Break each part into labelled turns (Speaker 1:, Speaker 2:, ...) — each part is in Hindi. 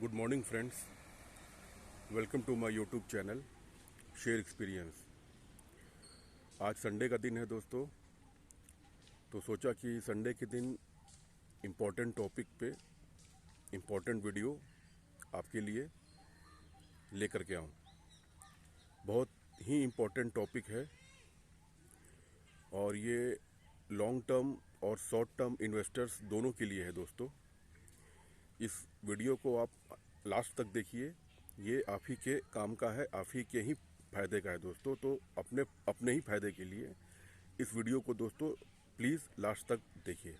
Speaker 1: Good morning friends, welcome to my YouTube channel share experience. आज संडे का दिन है दोस्तों, तो सोचा कि संडे के दिन इम्पोर्टेंट टॉपिक पे इम्पोर्टेंट वीडियो आपके लिए लेकर के आऊँ। बहुत ही इम्पोर्टेंट टॉपिक है और ये लॉन्ग टर्म और शॉर्ट टर्म इन्वेस्टर्स दोनों के लिए है दोस्तों। इस वीडियो को आप लास्ट तक देखिए, ये आप ही के काम का है, आप ही के ही फायदे का है दोस्तों। तो अपने ही फायदे के लिए इस वीडियो को दोस्तों प्लीज़ लास्ट तक देखिए।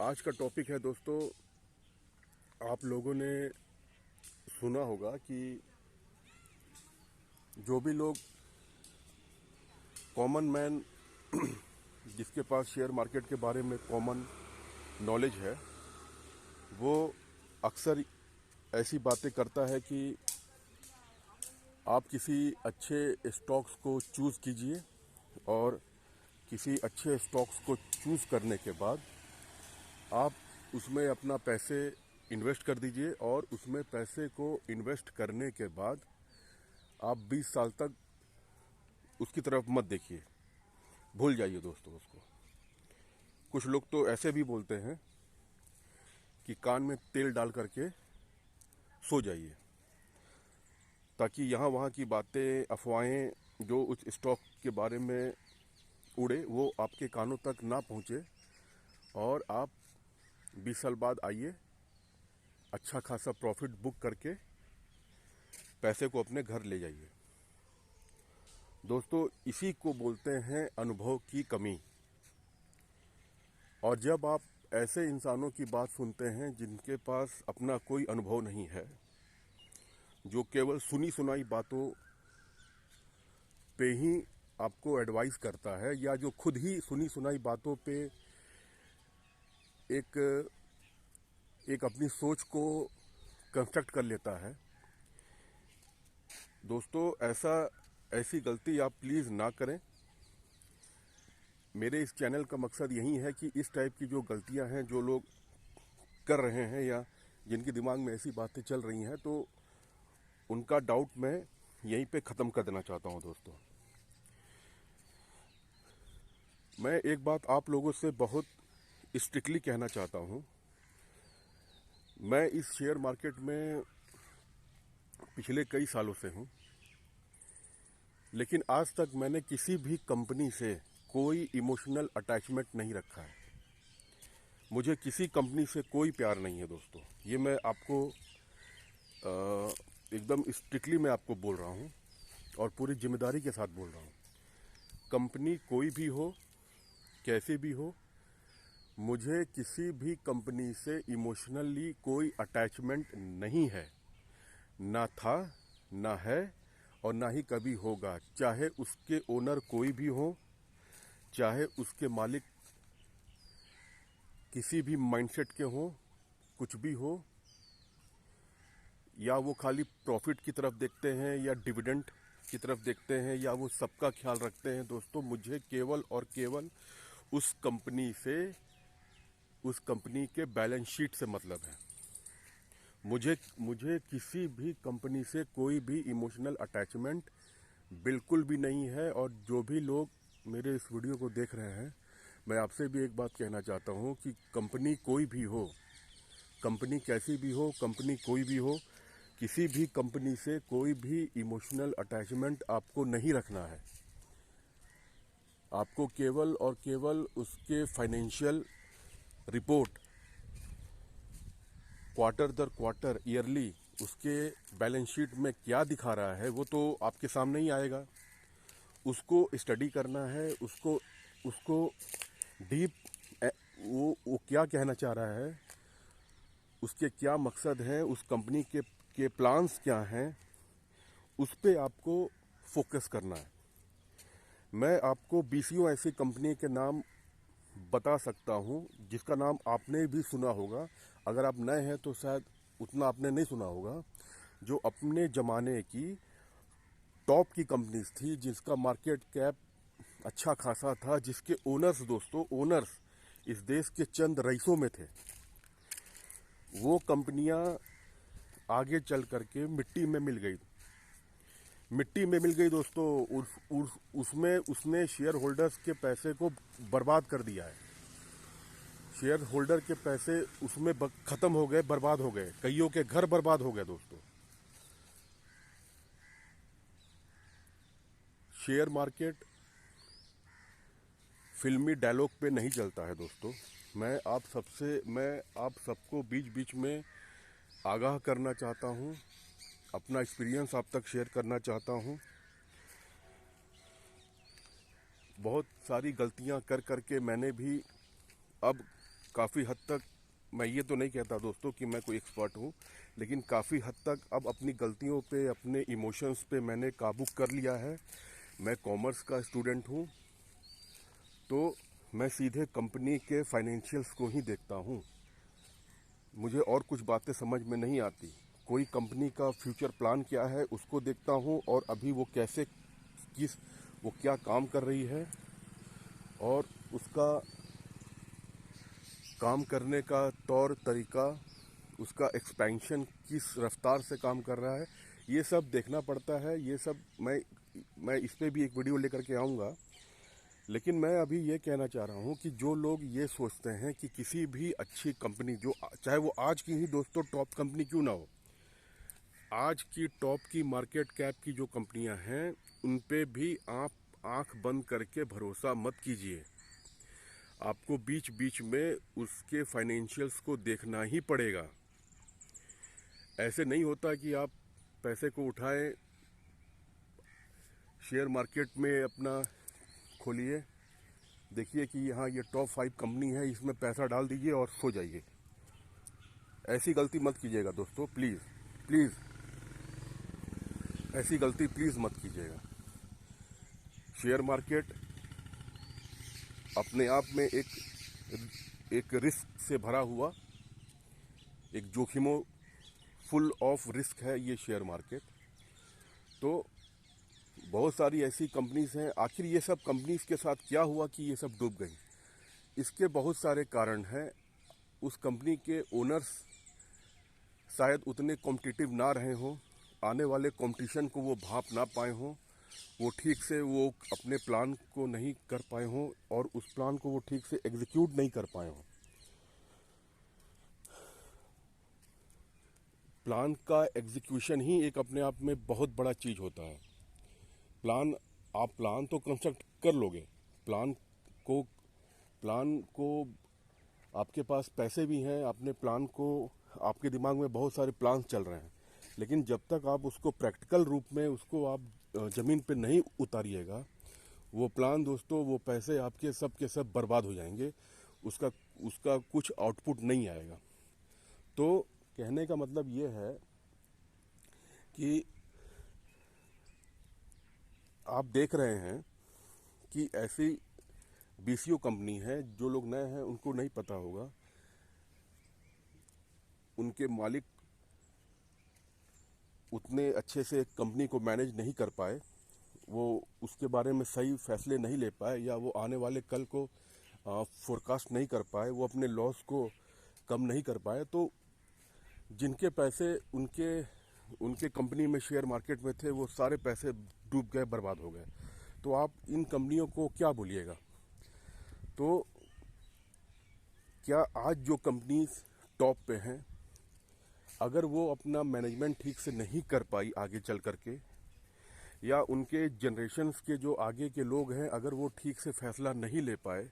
Speaker 1: आज का टॉपिक है दोस्तों, आप लोगों ने सुना होगा कि जो भी लोग कॉमन मैन जिसके पास शेयर मार्केट के बारे में कॉमन नॉलेज है, वो अक्सर ऐसी बातें करता है कि आप किसी अच्छे स्टॉक्स को चूज़ कीजिए और किसी अच्छे स्टॉक्स को चूज़ करने के बाद आप उसमें अपना पैसे इन्वेस्ट कर दीजिए और उसमें पैसे को इन्वेस्ट करने के बाद आप 20 साल तक उसकी तरफ मत देखिए, भूल जाइए दोस्तों उसको। कुछ लोग तो ऐसे भी बोलते हैं कि कान में तेल डाल करके सो जाइए, ताकि यहाँ वहाँ की बातें, अफवाहें जो उस स्टॉक के बारे में उड़े वो आपके कानों तक ना पहुँचे और आप 20 साल बाद आइए अच्छा खासा प्रॉफिट बुक करके पैसे को अपने घर ले जाइए। दोस्तों, इसी को बोलते हैं अनुभव की कमी। और जब आप ऐसे इंसानों की बात सुनते हैं जिनके पास अपना कोई अनुभव नहीं है, जो केवल सुनी सुनाई बातों पे ही आपको एडवाइस करता है, या जो खुद ही सुनी सुनाई बातों पे एक अपनी सोच को कंस्ट्रक्ट कर लेता है, दोस्तों ऐसी गलती आप प्लीज़ ना करें। मेरे इस चैनल का मकसद यही है कि इस टाइप की जो गलतियां हैं जो लोग कर रहे हैं या जिनके दिमाग में ऐसी बातें चल रही हैं, तो उनका डाउट मैं यहीं पे ख़त्म कर देना चाहता हूं दोस्तों। मैं एक बात आप लोगों से बहुत स्ट्रिक्टली कहना चाहता हूं। मैं इस शेयर मार्केट में पिछले कई सालों से हूं, लेकिन आज तक मैंने किसी भी कंपनी से कोई इमोशनल अटैचमेंट नहीं रखा है। मुझे किसी कंपनी से कोई प्यार नहीं है दोस्तों। ये मैं आपको एकदम स्ट्रिक्टली मैं आपको बोल रहा हूँ और पूरी जिम्मेदारी के साथ बोल रहा हूँ। कंपनी कोई भी हो, कैसी भी हो, मुझे किसी भी कंपनी से इमोशनली कोई अटैचमेंट नहीं है, ना था, ना है और ना ही कभी होगा। चाहे उसके ओनर कोई भी हो, चाहे उसके मालिक किसी भी माइंडसेट के हो, कुछ भी हो, या वो खाली प्रॉफिट की तरफ देखते हैं या डिविडेंड की तरफ देखते हैं, या वो सबका ख्याल रखते हैं, दोस्तों मुझे केवल और केवल उस कंपनी के बैलेंस शीट से मतलब है। मुझे किसी भी कंपनी से कोई भी इमोशनल अटैचमेंट बिल्कुल भी नहीं है। और जो भी लोग मेरे इस वीडियो को देख रहे हैं, मैं आपसे भी एक बात कहना चाहता हूं कि कंपनी कोई भी हो, कंपनी कैसी भी हो, कंपनी कोई भी हो, किसी भी कंपनी से कोई भी इमोशनल अटैचमेंट आपको नहीं रखना है। आपको केवल और केवल उसके फाइनेंशियल रिपोर्ट क्वार्टर दर क्वार्टर, ईयरली, उसके बैलेंस शीट में क्या दिखा रहा है वो तो आपके सामने ही आएगा। उसको स्टडी करना है, उसको डीप, वो क्या कहना चाह रहा है, उसके क्या मकसद है, उस कंपनी के प्लान्स क्या हैं, उस पे आपको फोकस करना है। मैं आपको 20 ऐसी कंपनी के नाम बता सकता हूं जिसका नाम आपने भी सुना होगा। अगर आप नए हैं तो शायद उतना आपने नहीं सुना होगा। जो अपने ज़माने की टॉप की कंपनीज थी, जिसका मार्केट कैप अच्छा खासा था, जिसके ओनर्स दोस्तों, ओनर्स इस देश के चंद रईसों में थे। वो कंपनियां आगे चल करके मिट्टी में मिल गई। मिट्टी में मिल गई दोस्तों। उसमें उसने शेयर होल्डर्स के पैसे को बर्बाद कर दिया है। शेयर होल्डर के पैसे उसमें खत्म हो गए, बर्बाद हो गए। कईयों के घर बर्बाद हो गए दोस्तों। शेयर मार्केट फिल्मी डायलॉग पे नहीं चलता है दोस्तों। मैं आप सबको बीच बीच में आगाह करना चाहता हूँ, अपना एक्सपीरियंस आप तक शेयर करना चाहता हूँ। बहुत सारी गलतियाँ कर करके मैंने भी अब काफ़ी हद तक, मैं ये तो नहीं कहता दोस्तों कि मैं कोई एक्सपर्ट हूँ, लेकिन काफ़ी हद तक अब अपनी गलतियों पे, अपने इमोशंस पे मैंने काबू कर लिया है। मैं कॉमर्स का स्टूडेंट हूँ, तो मैं सीधे कंपनी के फाइनेंशियल्स को ही देखता हूँ। मुझे और कुछ बातें समझ में नहीं आती। कोई कंपनी का फ्यूचर प्लान क्या है उसको देखता हूँ, और अभी वो वो क्या काम कर रही है, और उसका काम करने का तौर तरीका, उसका एक्सपेंशन किस रफ्तार से काम कर रहा है, ये सब देखना पड़ता है। ये सब मैं इस पे भी एक वीडियो लेकर के आऊँगा। लेकिन मैं अभी ये कहना चाह रहा हूँ कि जो लोग ये सोचते हैं कि किसी भी अच्छी कंपनी, जो चाहे वो आज की ही दोस्तों टॉप कंपनी क्यों ना हो, आज की टॉप की मार्केट कैप की जो कंपनियां हैं, उन पे भी आप आंख बंद करके भरोसा मत कीजिए। आपको बीच बीच में उसके फाइनेंशियल्स को देखना ही पड़ेगा। ऐसे नहीं होता कि आप पैसे को उठाएं, शेयर मार्केट में अपना खोलिए, देखिए कि हाँ ये टॉप 5 कंपनी है, इसमें पैसा डाल दीजिए और सो जाइए। ऐसी गलती मत कीजिएगा दोस्तों, प्लीज़ प्लीज़, ऐसी गलती प्लीज़ मत कीजिएगा। शेयर मार्केट अपने आप में एक रिस्क से भरा हुआ, एक जोखिमों फुल ऑफ रिस्क है ये शेयर मार्केट। तो बहुत सारी ऐसी कंपनीज हैं। आखिर ये सब कंपनीज के साथ क्या हुआ कि ये सब डूब गई? इसके बहुत सारे कारण हैं। उस कंपनी के ओनर्स शायद उतने कॉम्पिटिटिव ना रहे हों, आने वाले कंपटीशन को वो भांप ना पाए हों, वो ठीक से वो अपने प्लान को नहीं कर पाए हों, और उस प्लान को वो ठीक से एग्जीक्यूट नहीं कर पाए हों। प्लान का एग्जीक्यूशन ही एक अपने आप में बहुत बड़ा चीज़ होता है। आप प्लान तो कंस्ट्रक्ट कर लोगे, प्लान को आपके पास पैसे भी हैं, आपने प्लान को, आपके दिमाग में बहुत सारे प्लान्स चल रहे हैं, लेकिन जब तक आप उसको प्रैक्टिकल रूप में उसको आप ज़मीन पे नहीं उतारिएगा, वो प्लान दोस्तों, वो पैसे आपके सब के सब बर्बाद हो जाएंगे। उसका कुछ आउटपुट नहीं आएगा। तो कहने का मतलब ये है कि आप देख रहे हैं कि ऐसी बीसीओ कंपनी है, जो लोग नए हैं उनको नहीं पता होगा, उनके मालिक उतने अच्छे से कंपनी को मैनेज नहीं कर पाए, वो उसके बारे में सही फैसले नहीं ले पाए, या वो आने वाले कल को फोरकास्ट नहीं कर पाए, वो अपने लॉस को कम नहीं कर पाए। तो जिनके पैसे उनके कंपनी में शेयर मार्केट में थे, वो सारे पैसे डूब गए, बर्बाद हो गए। तो आप इन कंपनियों को क्या बोलिएगा? तो क्या आज जो कंपनीज टॉप पे हैं, अगर वो अपना मैनेजमेंट ठीक से नहीं कर पाई आगे चल करके, या उनके जनरेशन्स के जो आगे के लोग हैं, अगर वो ठीक से फैसला नहीं ले पाए,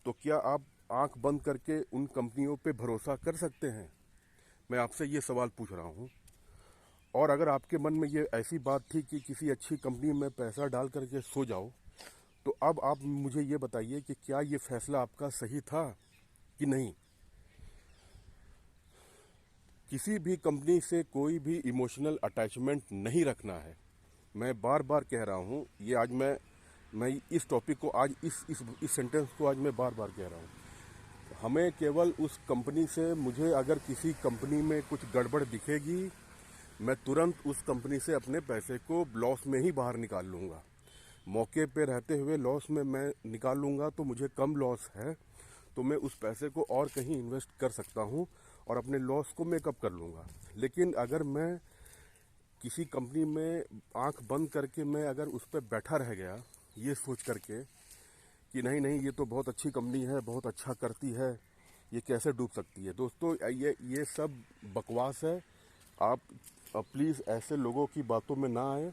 Speaker 1: तो क्या आप आंख बंद करके उन कंपनियों पे भरोसा कर सकते हैं? मैं आपसे ये सवाल पूछ रहा हूँ। और अगर आपके मन में ये ऐसी बात थी कि किसी अच्छी कंपनी में पैसा डाल करके सो जाओ, तो अब आप मुझे ये बताइए कि क्या ये फैसला आपका सही था कि नहीं? किसी भी कंपनी से कोई भी इमोशनल अटैचमेंट नहीं रखना है। मैं बार बार कह रहा हूँ, ये आज मैं इस टॉपिक को, आज इस सेंटेंस को आज मैं बार बार कह रहा हूँ। हमें केवल उस कंपनी से, मुझे अगर किसी कंपनी में कुछ गड़बड़ दिखेगी, मैं तुरंत उस कंपनी से अपने पैसे को लॉस में ही बाहर निकाल लूँगा। मौके पे रहते हुए लॉस में मैं निकाल लूँगा, तो मुझे कम लॉस है, तो मैं उस पैसे को और कहीं इन्वेस्ट कर सकता हूँ, और अपने लॉस को मेकअप कर लूँगा। लेकिन अगर मैं किसी कंपनी में आंख बंद करके मैं अगर उस पर बैठा रह गया ये सोच करके कि नहीं नहीं ये तो बहुत अच्छी कंपनी है, बहुत अच्छा करती है, ये कैसे डूब सकती है। दोस्तों ये सब बकवास है। आप प्लीज़ ऐसे लोगों की बातों में ना आए,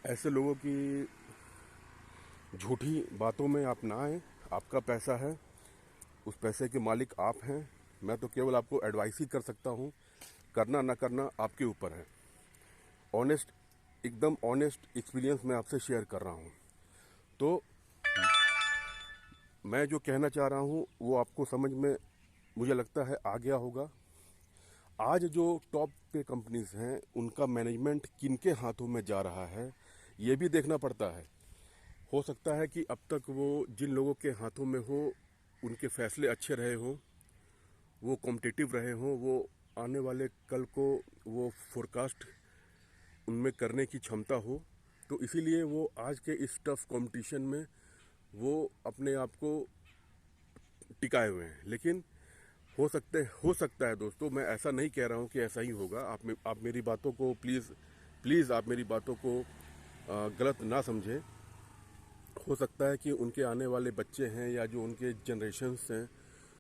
Speaker 1: ऐसे लोगों की झूठी बातों में आप ना आए। आपका पैसा है, उस पैसे के मालिक आप हैं। मैं तो केवल आपको एडवाइस ही कर सकता हूँ, करना ना करना आपके ऊपर है। ऑनेस्ट, एकदम ऑनेस्ट एक्सपीरियंस मैं आपसे शेयर कर रहा हूँ। तो मैं जो कहना चाह रहा हूँ वो आपको समझ में मुझे लगता है आ गया होगा। आज जो टॉप पे कंपनीज हैं उनका मैनेजमेंट किनके हाथों में जा रहा है ये भी देखना पड़ता है। हो सकता है कि अब तक वो जिन लोगों के हाथों में हो उनके फैसले अच्छे रहे हों, वो कॉम्पिटिटिव रहे हों, वो आने वाले कल को वो फोरकास्ट उनमें करने की क्षमता हो, तो इसीलिए वो आज के इस टफ कंपटीशन में वो अपने आप को टिकाए हुए हैं। लेकिन हो सकता है दोस्तों, मैं ऐसा नहीं कह रहा हूँ कि ऐसा ही होगा। आप मेरी बातों को प्लीज़ आप मेरी बातों को गलत ना समझें। हो सकता है कि उनके आने वाले बच्चे हैं या जो उनके जनरेशन्स हैं